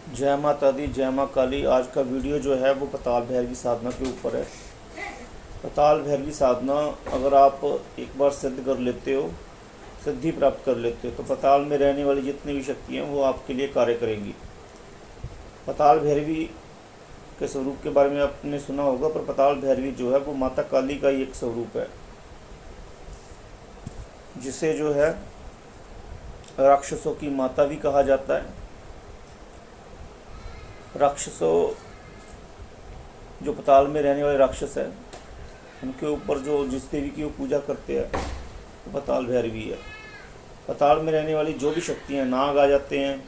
जय माता दी, जय माँ काली। आज का वीडियो जो है वो पताल भैरवी साधना के ऊपर है। पताल भैरवी साधना अगर आप एक बार सिद्ध कर लेते हो, सिद्धि प्राप्त कर लेते हो, तो पताल में रहने वाली जितनी भी शक्तियाँ हैं वो आपके लिए कार्य करेंगी। पताल भैरवी के स्वरूप के बारे में आपने सुना होगा, पर पताल भैरवी जो है वो माता काली का ही एक स्वरूप है, जिसे जो है राक्षसों की माता भी कहा जाता है। राक्षसों, जो पताल में रहने वाले राक्षस हैं, उनके ऊपर जो जिस देवी की वो पूजा करते हैं वो पताल भैरवी है। पताल में रहने वाली जो भी शक्तियाँ, नाग आ जाते हैं,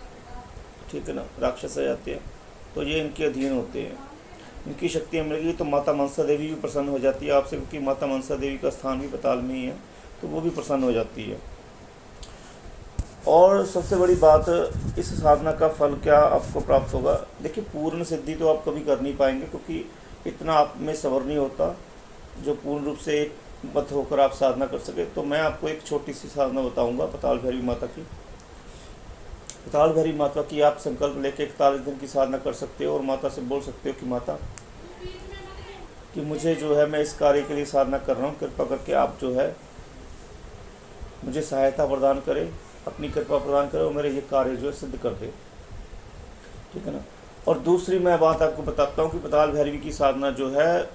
ठीक है ना, राक्षस आ जाते हैं, तो ये इनके अधीन होते हैं। इनकी शक्तियाँ मिलेगी तो माता मनसा देवी भी प्रसन्न हो जाती है आपसे, क्योंकि माता मनसा देवी का स्थान भी पताल में ही है, तो वो भी प्रसन्न हो जाती है। और सबसे बड़ी बात, इस साधना का फल क्या आपको प्राप्त होगा। देखिए, पूर्ण सिद्धि तो आप कभी कर नहीं पाएंगे, क्योंकि इतना आप में सब्र नहीं होता जो पूर्ण रूप से एक मत होकर आप साधना कर सके। तो मैं आपको एक छोटी सी साधना बताऊंगा पताल भैरवी माता की। पताल भैरवी माता की आप संकल्प लेके 41 दिन की साधना कर सकते हो और माता से बोल सकते हो कि माता, कि मुझे जो है, मैं इस कार्य के लिए साधना कर रहा हूँ, कृपा करके आप जो है मुझे सहायता प्रदान करें, अपनी कृपा प्रदान करें और मेरे ये कार्य जो है सिद्ध कर दे, ठीक है ना। और दूसरी मैं बात आपको बताता हूँ कि पताल भैरवी की साधना जो है,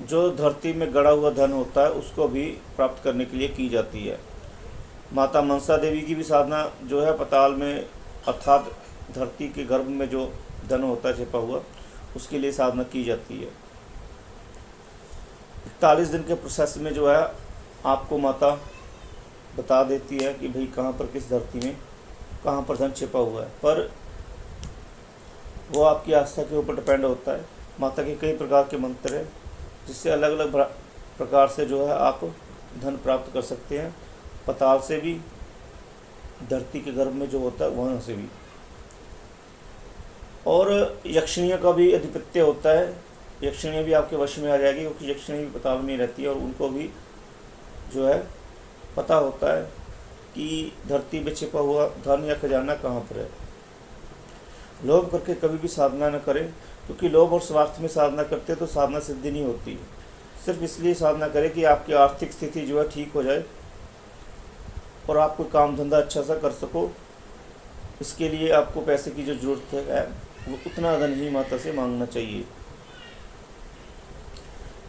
जो धरती में गड़ा हुआ धन होता है उसको भी प्राप्त करने के लिए की जाती है। माता मनसा देवी की भी साधना जो है पताल में, अर्थात धरती के गर्भ में जो धन होता है छिपा हुआ, उसके लिए साधना की जाती है। 41 दिन के प्रोसेस में जो है आपको माता बता देती है कि भाई कहाँ पर, किस धरती में कहाँ पर धन छिपा हुआ है, पर वो आपकी आस्था के ऊपर डिपेंड होता है। माता के कई प्रकार के मंत्र हैं, जिससे अलग अलग प्रकार से जो है आप धन प्राप्त कर सकते हैं, पताल से भी, धरती के गर्भ में जो होता है वहाँ से भी। और यक्षिणियों का भी अधिपत्य होता है, यक्षिणियाँ भी आपके वश में आ जाएगी, क्योंकि यक्षिणी भी पताल में रहती है और उनको भी जो है पता होता है कि धरती में छिपा हुआ धन या खजाना कहाँ पर है। लोभ करके कभी भी साधना न करें, क्योंकि लोभ और स्वार्थ में साधना करते तो साधना सिद्धि नहीं होती। सिर्फ इसलिए साधना करें कि आपकी आर्थिक स्थिति जो है ठीक हो जाए और आप कोई काम धंधा अच्छा सा कर सको। इसके लिए आपको पैसे की जो ज़रूरत है वो उतना धन ही माता से मांगना चाहिए।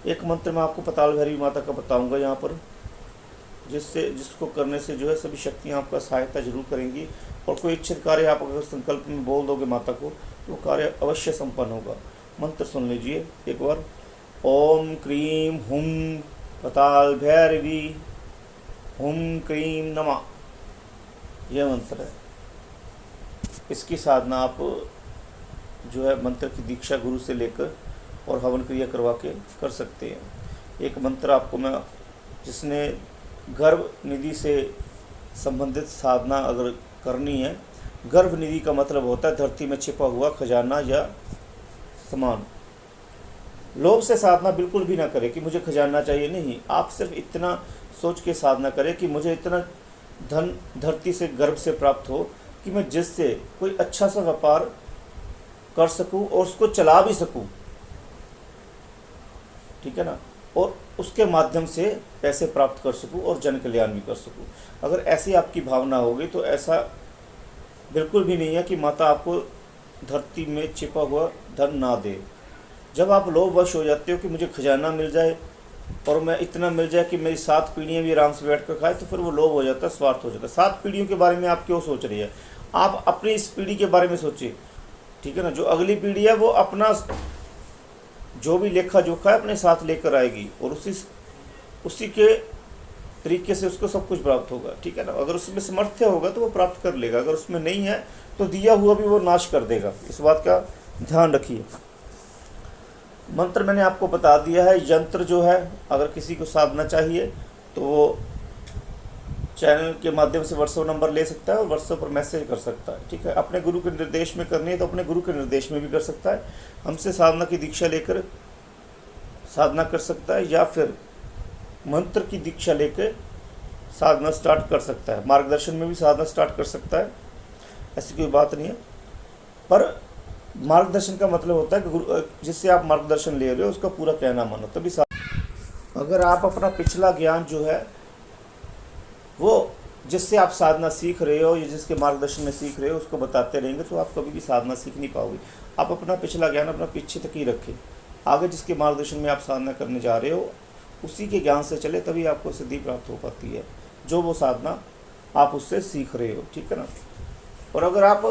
एक मंत्र मैं आपको पताल भैरवी माता का बताऊंगा यहाँ पर, जिसको करने से जो है सभी शक्तियाँ आपका सहायता जरूर करेंगी, और कोई इच्छित कार्य आप अगर संकल्प में बोल दोगे माता को, तो कार्य अवश्य संपन्न होगा। मंत्र सुन लीजिए एक बार। ओम क्रीम हुम पताल भैरवी हुम क्रीम नमः, यह मंत्र है। इसकी साधना आप जो है मंत्र की दीक्षा गुरु से लेकर और हवन क्रिया करवा के कर सकते हैं। एक मंत्र आपको मैं, जिसने गर्भ निधि से संबंधित साधना अगर करनी है, गर्भ निधि का मतलब होता है धरती में छिपा हुआ खजाना या सामान। लोभ से साधना बिल्कुल भी ना करें कि मुझे खजाना चाहिए, नहीं। आप सिर्फ इतना सोच के साधना करें कि मुझे इतना धन धरती से, गर्भ से प्राप्त हो कि मैं जिससे कोई अच्छा सा व्यापार कर सकूं और उसको चला भी सकूं, ठीक है ना, और उसके माध्यम से पैसे प्राप्त कर सकूं और जन कल्याण भी कर सकूं। अगर ऐसी आपकी भावना होगी तो ऐसा बिल्कुल भी नहीं है कि माता आपको धरती में छिपा हुआ धन ना दे। जब आप लोभवश हो जाते हो कि मुझे खजाना मिल जाए और मैं इतना मिल जाए कि मेरी 7 पीढ़ियाँ भी आराम से बैठ कर खाए, तो फिर वो लोभ हो जाता है, स्वार्थ हो जाता है। 7 पीढ़ियों के बारे में आप क्यों सोच रही है, आप अपनी इस पीढ़ी के बारे में सोचिए, ठीक है ना। जो अगली पीढ़ी है वो अपना जो भी लेखा जोखा है अपने साथ लेकर आएगी, और उसी के तरीके से उसको सब कुछ प्राप्त होगा, ठीक है ना। अगर उसमें सामर्थ्य होगा तो वो प्राप्त कर लेगा, अगर उसमें नहीं है तो दिया हुआ भी वो नाश कर देगा। इस बात का ध्यान रखिए। मंत्र मैंने आपको बता दिया है। यंत्र जो है, अगर किसी को साधना चाहिए तो वो चैनल के माध्यम से व्हाट्सएप नंबर ले सकता है और व्हाट्सएप पर मैसेज कर सकता है, ठीक है। अपने गुरु के निर्देश में करनी है तो अपने गुरु के निर्देश में भी कर सकता है, हमसे साधना की दीक्षा लेकर साधना कर सकता है, या फिर मंत्र की दीक्षा लेकर साधना स्टार्ट कर सकता है। मार्गदर्शन में भी साधना स्टार्ट कर सकता है, ऐसी कोई बात नहीं है। पर मार्गदर्शन का मतलब होता है कि जिससे आप मार्गदर्शन ले रहे हो उसका पूरा कहना मानो, तभी अगर आप अपना पिछला ज्ञान जो है वो जिससे आप साधना सीख रहे हो या जिसके मार्गदर्शन में सीख रहे हो उसको बताते रहेंगे तो आप कभी भी साधना सीख नहीं पाओगे। आप अपना पिछला ज्ञान अपना पीछे तक ही रखें, आगे जिसके मार्गदर्शन में आप साधना करने जा रहे हो उसी के ज्ञान से चले, तभी आपको सिद्धि प्राप्त हो पाती है, जो वो साधना आप उससे सीख रहे हो, ठीक है ना। और अगर आप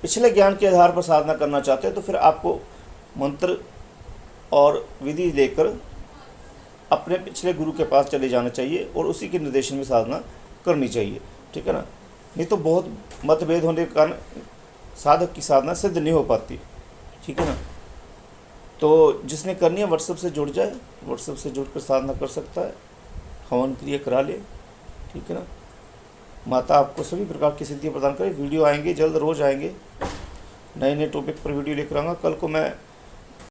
पिछले ज्ञान के आधार पर साधना करना चाहते हो तो फिर आपको मंत्र और विधि लेकर अपने पिछले गुरु के पास चले जाना चाहिए और उसी के निर्देशन में साधना करनी चाहिए, ठीक है ना। नहीं तो बहुत मतभेद होने के कारण साधक की साधना सिद्ध नहीं हो पाती, ठीक है ना। तो जिसने करनी है व्हाट्सएप से जुड़ जाए, व्हाट्सएप से जुड़कर साधना कर सकता है, हवन क्रिया करा ले, ठीक है ना। माता आपको सभी प्रकार की सिद्धि प्रदान करे। वीडियो आएंगे जल्द, रोज़ आएंगे, नए नए टॉपिक पर वीडियो लेकर आऊँगा। कल को मैं